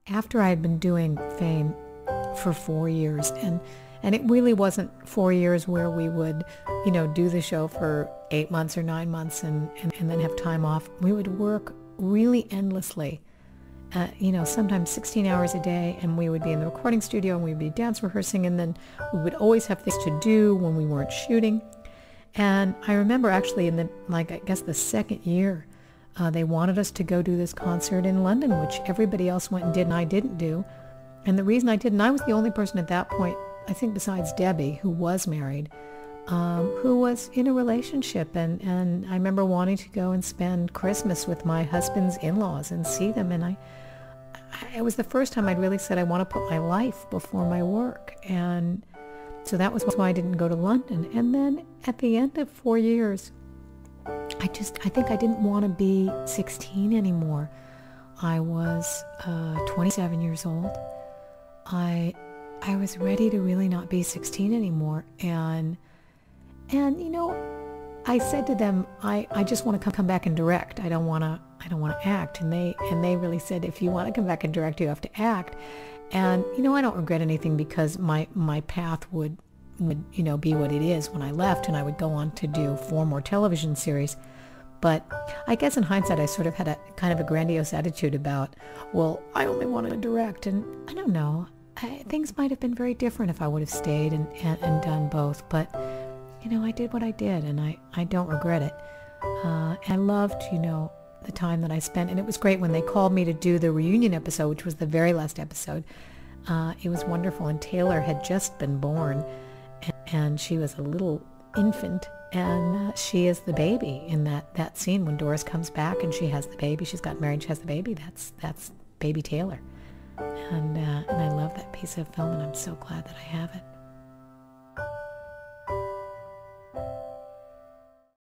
after I had been doing Fame for 4 years, and it really wasn't 4 years where we would, do the show for 8 months or 9 months and then have time off. We would work really endlessly, sometimes 16 hours a day, and we would be in the recording studio and we'd be dance rehearsing, and then we would always have things to do when we weren't shooting. And I remember actually in the second year, they wanted us to go do this concert in London, which everybody else went and did and I didn't do. And the reason I didn't, I was the only person at that point, I think besides Debbie, who was married, who was in a relationship. And I remember wanting to go and spend Christmas with my husband's in-laws and see them. And it was the first time I'd really said I want to put my life before my work. And so that was why I didn't go to London. And then at the end of 4 years, I think I didn't want to be 16 anymore. I was 27 years old. I was ready to really not be 16 anymore. And I said to them, I just want to come back and direct. I don't want to act. And they really said, if you want to come back and direct, you have to act. And I don't regret anything, because my path would be what it is when I left, and I would go on to do 4 more television series. But I guess in hindsight, I sort of had a kind of a grandiose attitude about, well, I only wanted to direct, and I don't know. Things might have been very different if I would have stayed and done both. But, I did what I did, and I don't regret it. I loved, the time that I spent, and it was great when they called me to do the reunion episode, which was the very last episode. It was wonderful, and Taylor had just been born, and she was a little infant, and she is the baby in that scene when Doris comes back and she has the baby. She's got married, she has the baby. That's baby Taylor, and I love that piece of film, and I'm so glad that I have it.